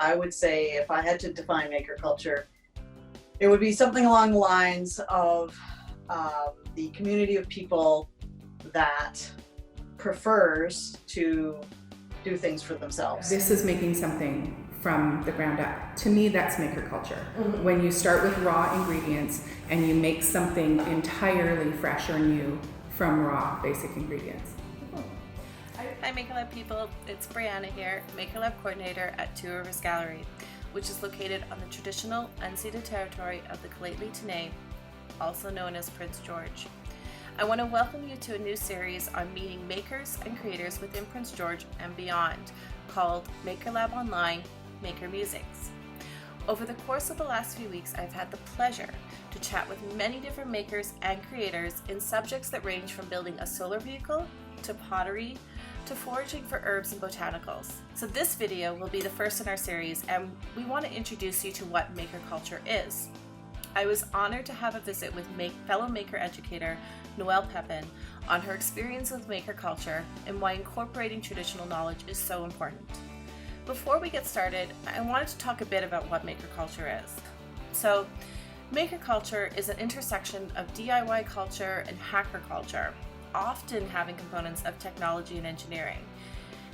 I would say if I had to define maker culture, it would be something along the lines of the community of people that prefers to do things for themselves. This is making something from the ground up. To me, that's maker culture. Mm-hmm. When you start with raw ingredients and you make something entirely fresh or new from raw basic ingredients. Hi MakerLab people, it's Brianna here, MakerLab coordinator at Two Rivers Gallery, which is located on the traditional unceded territory of the Lheidli-T'enneh, also known as Prince George. I want to welcome you to a new series on meeting makers and creators within Prince George and beyond, called MakerLab Online, Maker Musings. Over the course of the last few weeks, I've had the pleasure to chat with many different makers and creators in subjects that range from building a solar vehicle, to pottery, to foraging for herbs and botanicals. So this video will be the first in our series, and we want to introduce you to what maker culture is. I was honored to have a visit with fellow Maker Educator Noelle Pepin on her experience with maker culture and why incorporating traditional knowledge is so important. Before we get started, I wanted to talk a bit about what maker culture is. So, maker culture is an intersection of DIY culture and hacker culture, often having components of technology and engineering.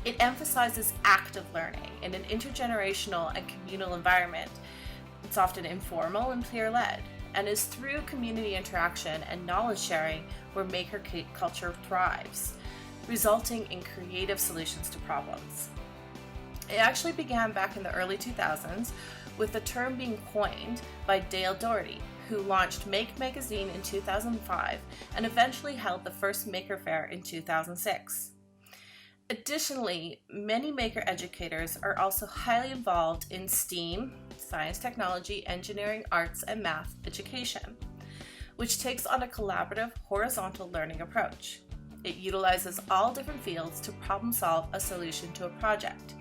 It emphasizes active learning in an intergenerational and communal environment. It's often informal and peer-led, and is through community interaction and knowledge sharing where maker culture thrives, resulting in creative solutions to problems. It actually began back in the early 2000s with the term being coined by Dale Doherty, who launched Make magazine in 2005 and eventually held the first Maker Fair in 2006. Additionally, many maker educators are also highly involved in STEAM, science, technology, engineering, arts, and math education, which takes on a collaborative, horizontal learning approach. It utilizes all different fields to problem solve a solution to a project.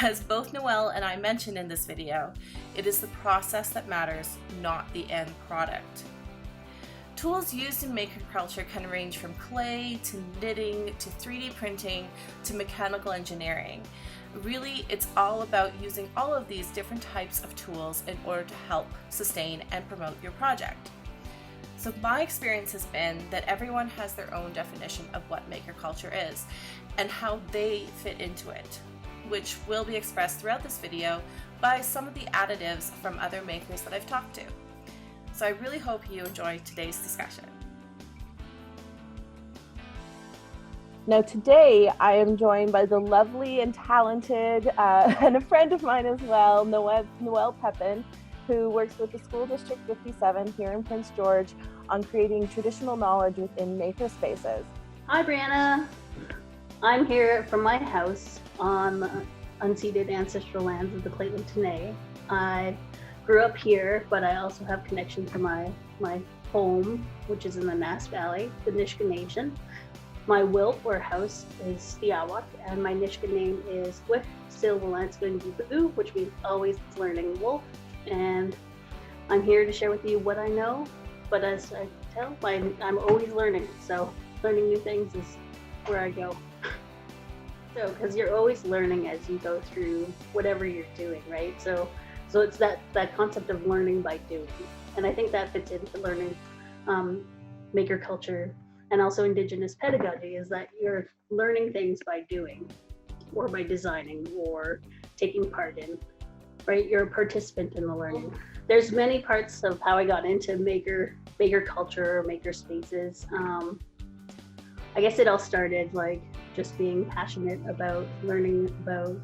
As both Noelle and I mentioned in this video, it is the process that matters, not the end product. Tools used in maker culture can range from clay to knitting to 3D printing to mechanical engineering. Really, it's all about using all of these different types of tools in order to help sustain and promote your project. So my experience has been that everyone has their own definition of what maker culture is and how they fit into it, which will be expressed throughout this video by some of the additives from other makers that I've talked to. So I really hope you enjoy today's discussion. Now today I am joined by the lovely and talented and a friend of mine as well, Noelle Pepin, who works with the School District 57 here in Prince George on creating traditional knowledge within maker spaces. Hi Brianna, I'm here from my house on the unceded ancestral lands of the Lheidli-T'enneh. I grew up here, but I also have connection to my home, which is in the Nass Valley, the Nisga'a Nation. My wilt or house is Stiawak, and my Nisga'a name is Wik Silwalantsgungibu, which means always learning wolf. And I'm here to share with you what I know, but as I tell, I'm always learning, so learning new things is where I go. So, because you're always learning as you go through whatever you're doing, right? So it's that concept of learning by doing. And I think that fits into learning maker culture and also Indigenous pedagogy, is that you're learning things by doing or by designing or taking part in, right? You're a participant in the learning. There's many parts of how I got into maker culture or maker spaces. I guess it all started like just being passionate about learning about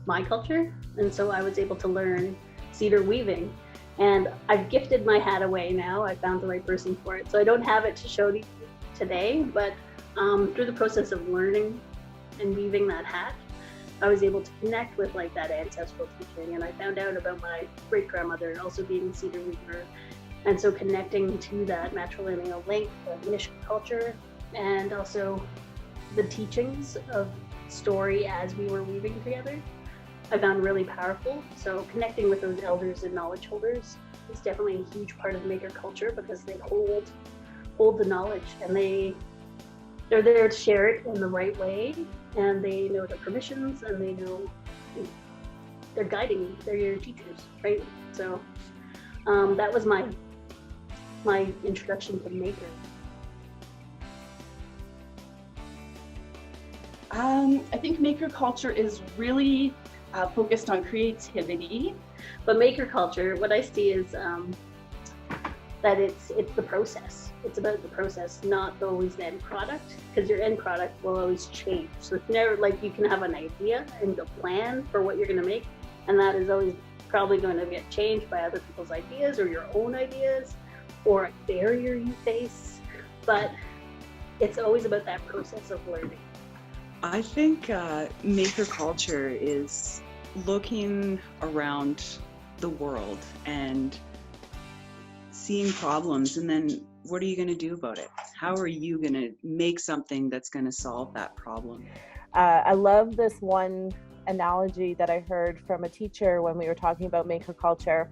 my culture, and so I was able to learn cedar weaving, and I've gifted my hat away now. I found the right person for it, so I don't have it to show you today, but through the process of learning and weaving that hat, I was able to connect with like that ancestral teaching, and I found out about my great-grandmother also being a cedar weaver, and so connecting to that matrilineal link of Nisga'a culture and also the teachings of story as we were weaving together, I found really powerful. So connecting with those elders and knowledge holders is definitely a huge part of maker culture, because they hold the knowledge, and they're there to share it in the right way, and they know the permissions, and they know they're guiding you, they're your teachers, right? So that was my introduction to Maker. I think maker culture is really focused on creativity. But maker culture, what I see is that it's the process. It's about the process, not always the end product, because your end product will always change. So it's never like you can have an idea and a plan for what you're going to make, and that is always probably going to get changed by other people's ideas or your own ideas or a barrier you face. But it's always about that process of learning. I think maker culture is looking around the world and seeing problems, and then what are you going to do about it? How are you going to make something that's going to solve that problem? I love this one analogy that I heard from a teacher when we were talking about maker culture,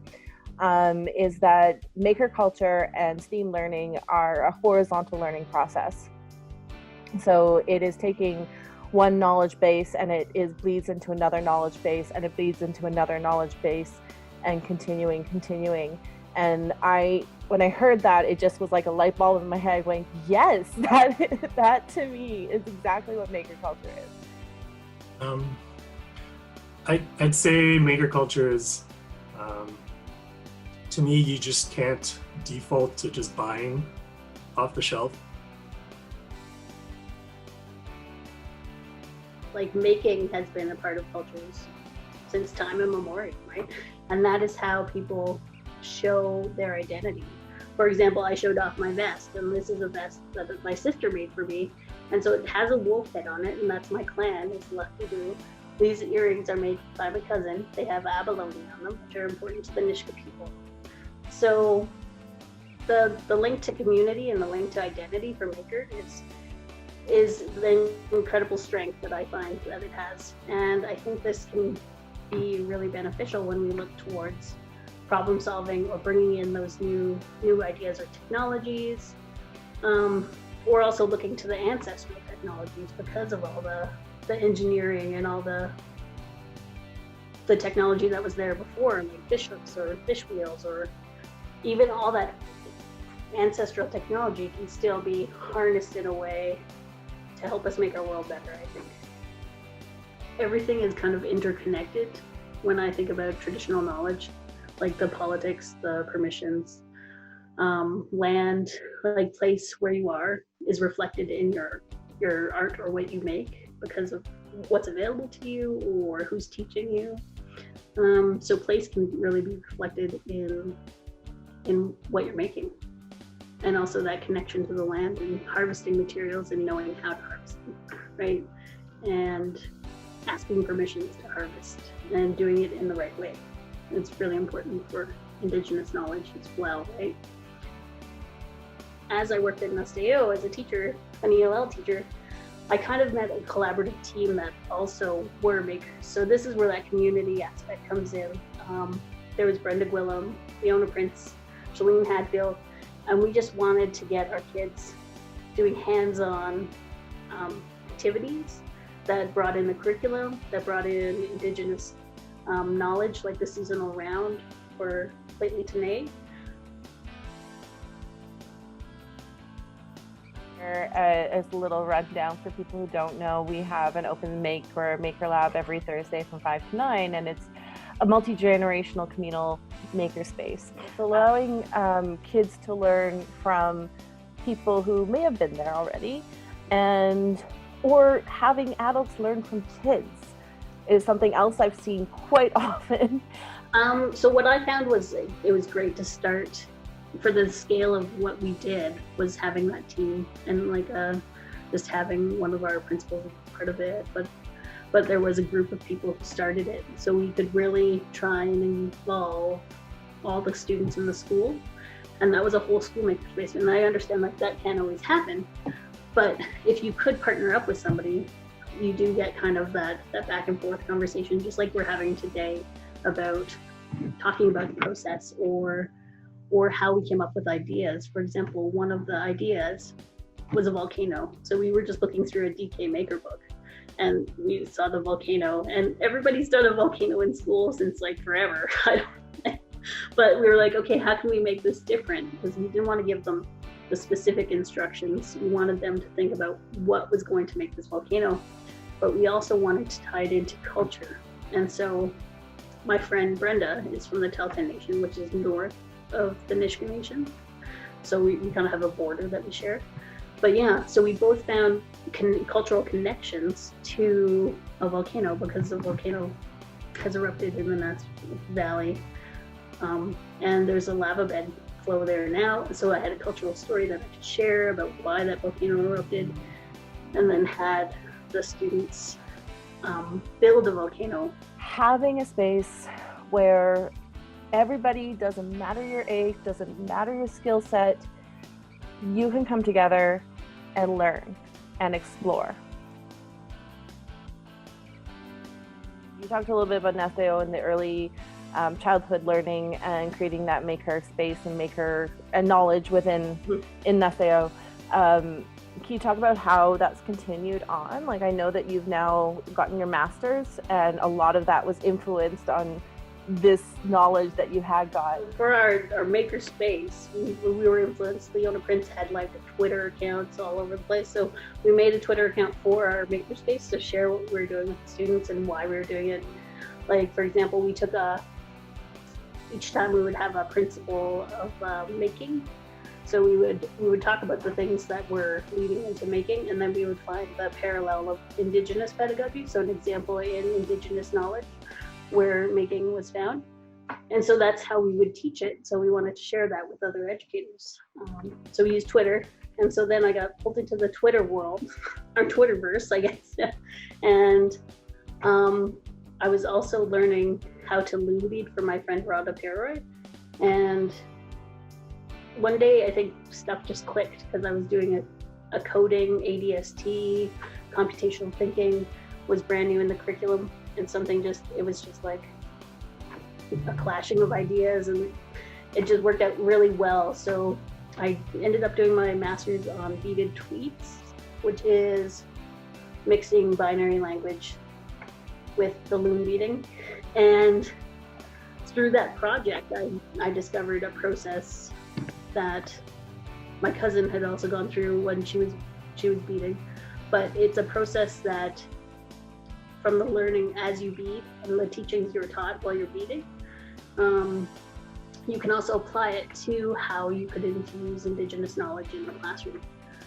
is that maker culture and STEAM learning are a horizontal learning process. So it is taking one knowledge base and it bleeds into another knowledge base and it bleeds into another knowledge base and continuing. And when I heard that, it just was like a light bulb in my head going, yes, that to me is exactly what maker culture is. I'd say maker culture is, to me, you just can't default to just buying off the shelf. Like making has been a part of cultures since time immemorial, right? And that is how people show their identity. For example, I showed off my vest, and this is a vest that my sister made for me. And so it has a wolf head on it, and that's my clan, it's Lucky Boo. These earrings are made by my cousin. They have abalone on them, which are important to the Nisga'a people. So the link to community and the link to identity for Maker is the incredible strength that I find that it has. And I think this can be really beneficial when we look towards problem solving or bringing in those new ideas or technologies, or also looking to the ancestral technologies because of all the engineering and all the technology that was there before, like fish hooks or fish wheels, or even all that ancestral technology can still be harnessed in a way to help us make our world better, I think. Everything is kind of interconnected when I think about traditional knowledge, like the politics, the permissions, land, like place where you are is reflected in your art or what you make because of what's available to you or who's teaching you. So place can really be reflected in what you're making. And also that connection to the land and harvesting materials and knowing how to harvest them, right? And asking permissions to harvest and doing it in the right way. It's really important for Indigenous knowledge as well, right? As I worked at NSAO as a teacher, an ELL teacher, I kind of met a collaborative team that also were makers. So this is where that community aspect comes in. There was Brenda Gwillem, Fiona Prince, Shalene Hadfield, and we just wanted to get our kids doing hands-on activities that brought in the curriculum, that brought in Indigenous knowledge, like the seasonal round for Lately Tene. As a little rundown for people who don't know, we have an open make or MakerLab every Thursday from 5 to 9, and it's a multi-generational communal makerspace. It's allowing kids to learn from people who may have been there already, or having adults learn from kids is something else I've seen quite often. So what I found was it was great to start for the scale of what we did was having that team and like just having one of our principals part of it, but there was a group of people who started it, so we could really try and involve all the students in the school, and that was a whole school makerspace. And I understand like that can't always happen, but if you could partner up with somebody, you do get kind of that back and forth conversation, just like we're having today about talking about the process or how we came up with ideas. For example, one of the ideas was a volcano. So we were just looking through a DK Maker book, and we saw the volcano, and everybody's done a volcano in school since like forever. But we were like, okay, how can we make this different? Because we didn't want to give them the specific instructions. We wanted them to think about what was going to make this volcano, but we also wanted to tie it into culture. And so my friend Brenda is from the Tahltan Nation, which is north of the Nisga'a Nation. So we kind of have a border that we share. But yeah, so we both found cultural connections to a volcano because the volcano has erupted in the Nass Valley. And there's a lava bed flow there now. So I had a cultural story that I could share about why that volcano erupted, and then had the students build a volcano. Having a space where everybody, doesn't matter your age, doesn't matter your skill set, you can come together and learn and explore. You talked a little bit about Nasteo and the early childhood learning and creating that maker space and maker and knowledge within in Nasteo. Can you talk about how that's continued on? Like, I know that you've now gotten your master's, and a lot of that was influenced on this knowledge that you had got. For our maker space, we were influenced. Leona Prince had like Twitter accounts all over the place, so we made a Twitter account for our maker space to share what we were doing with the students and why we were doing it. Like, for example, we took each time we would have a principle of making. So we would talk about the things that were leading into making, and then we would find the parallel of Indigenous pedagogy. So an example in Indigenous knowledge where making was found. And so that's how we would teach it. So we wanted to share that with other educators. So we used Twitter. And so then I got pulled into the Twitter world, or Twitterverse, I guess. And I was also learning how to loom bead for my friend Rhonda Paroy. And one day I think stuff just clicked because I was doing a coding, ADST, computational thinking was brand new in the curriculum, and it was just like a clashing of ideas, and it just worked out really well. So I ended up doing my master's on Beaded Tweets, which is mixing binary language with the loom beading. And through that project, I discovered a process that my cousin had also gone through when she was beading. But it's a process that, from the learning as you bead and the teachings you're taught while you're beading, you can also apply it to how you could infuse Indigenous knowledge in the classroom.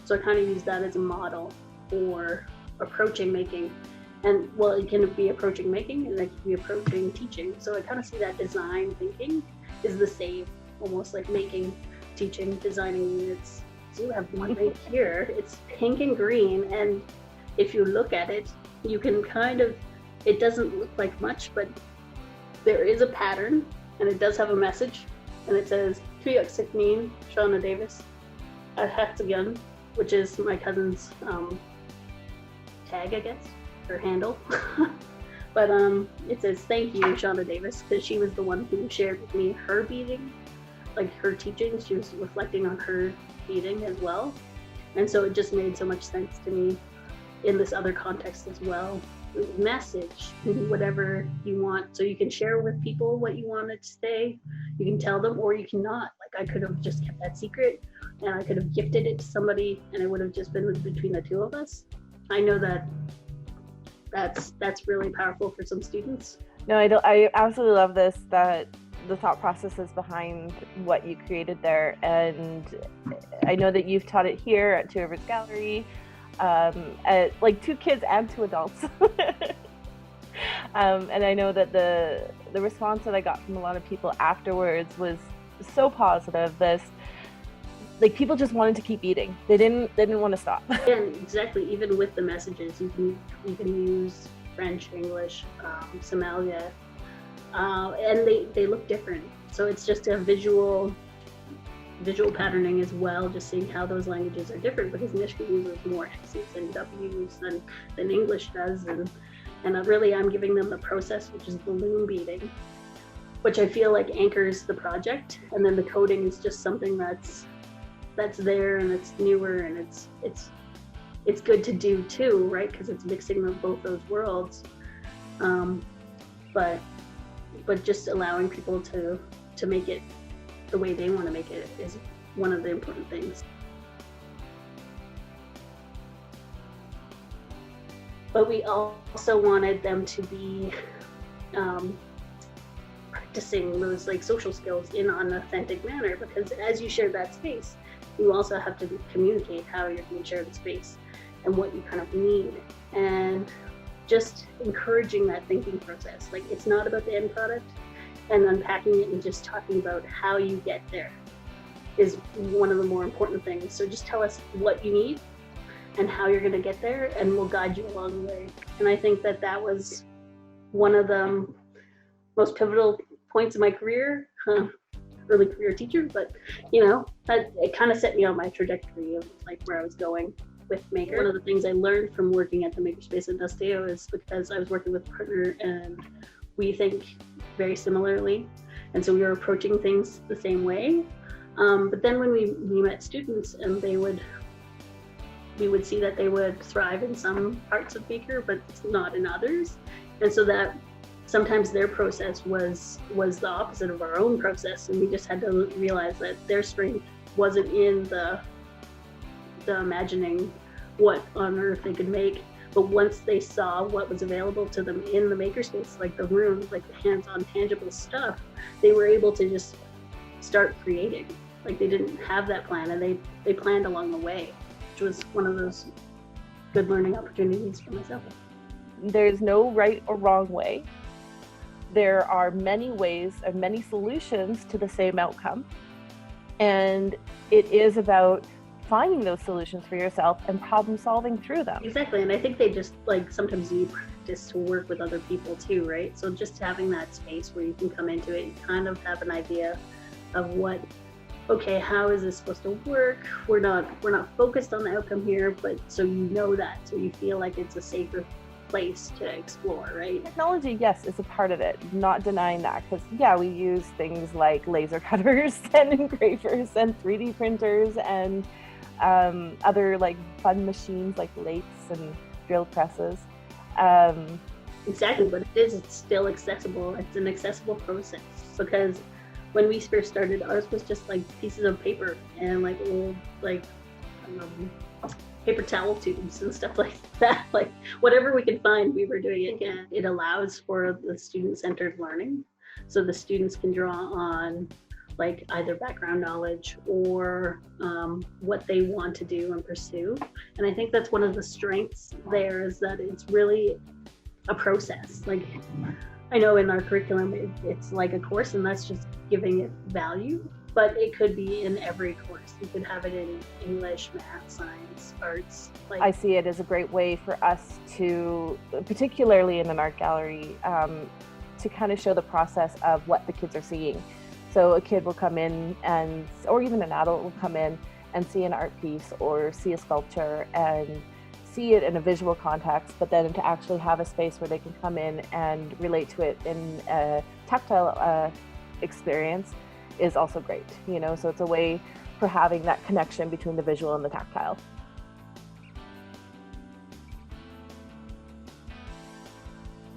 So I kind of use that as a model for approaching making. And well, it can be approaching making, and it can be approaching teaching. So I kind of see that design thinking is the same, almost like making, teaching, designing units. So you have one right here. It's pink and green, and if you look at it, you can it doesn't look like much, but there is a pattern, and it does have a message, and it says Tuyuk Sikneen, Shauna Davis, Hatsagun, which is my cousin's tag, I guess, her handle. But it says thank you, Shauna Davis, because she was the one who shared with me her beading, like her teaching. She was reflecting on her beading as well, and so it just made so much sense to me in this other context as well. Message, whatever you want, so you can share with people what you wanted to say. You can tell them, or you cannot. Like, I could have just kept that secret, and I could have gifted it to somebody, and it would have just been between the two of us. I know that's really powerful for some students. No, I absolutely love this, that the thought processes behind what you created there. And I know that you've taught it here at Two Rivers Gallery, at like 2 kids and 2 adults. And I know that the response that I got from a lot of people afterwards was so positive. Like, people just wanted to keep eating. They didn't want to stop. And exactly, even with the messages, you can use French, English, Somalia, and they look different. So it's just a visual patterning as well, just seeing how those languages are different, because Nisga'a uses more X's and W's than English does, and really I'm giving them the process, which is the loom beading, which I feel like anchors the project, and then the coding is just something that's there, and it's newer, and it's it's good to do too, right? Because it's mixing of both those worlds. But just allowing people to make it the way they want to make it is one of the important things. But we also wanted them to be practicing those like social skills in an authentic manner, because as you share that space, you also have to communicate how you're going to share the space and what you kind of need, and just encouraging that thinking process. Like, it's not about the end product, and unpacking it and just talking about how you get there is one of the more important things. So just tell us what you need and how you're going to get there, and we'll guide you along the way. And I think that was one of the most pivotal points in my career, early career teacher, but that it kind of set me on my trajectory of like where I was going with Maker. One of the things I learned from working at the Makerspace in Dusteo is because I was working with a partner and we think very similarly, and so we were approaching things the same way. But then when we met students, and we would see that they would thrive in some parts of Maker, but not in others, and so that sometimes their process was the opposite of our own process, and we just had to realize that their strength wasn't in the imagining what on earth they could make, but once they saw what was available to them in the makerspace, like the rooms, like the hands-on tangible stuff, they were able to just start creating. Like, they didn't have that plan, and they planned along the way, which was one of those good learning opportunities for myself. There's no right or wrong way. There are many ways and many solutions to the same outcome. And it is about finding those solutions for yourself and problem solving through them. Exactly, and I think they just like sometimes need practice to work with other people too, right? So just having that space where you can come into it, you kind of have an idea of how is this supposed to work? We're not focused on the outcome here, but so that, so you feel like it's a safer place to explore, right? Technology, yes, is a part of it. Not denying that, because we use things like laser cutters and engravers and 3D printers and other like fun machines like lathes and drill presses. Exactly, but it's still accessible. It's an accessible process, because when we first started, ours was just like pieces of paper and like old paper towel tubes and stuff like that. Like, whatever we could find, we were doing it. And it allows for the student-centered learning, so the students can draw on like either background knowledge or what they want to do and pursue. And I think that's one of the strengths there, is that it's really a process. Like, I know in our curriculum it's like a course, and that's just giving it value, but it could be in every course. You could have it in English, math, science, arts. I see it as a great way for us to, particularly in an art gallery, to kind of show the process of what the kids are seeing. So a kid will come in or even an adult will come in and see an art piece or see a sculpture and see it in a visual context, but then to actually have a space where they can come in and relate to it in a tactile experience is also great, so it's a way for having that connection between the visual and the tactile.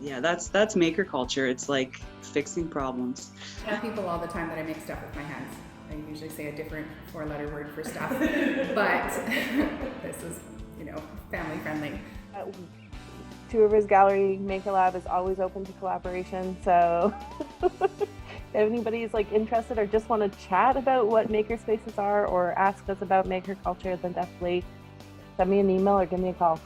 Yeah, that's maker culture. It's like fixing problems. I tell people all the time that I make stuff with my hands. I usually say a different 4-letter word for stuff, but this is, family friendly. Two Rivers Gallery MakerLab is always open to collaboration, so if anybody is like interested or just want to chat about what makerspaces are or ask us about maker culture, then definitely send me an email or give me a call.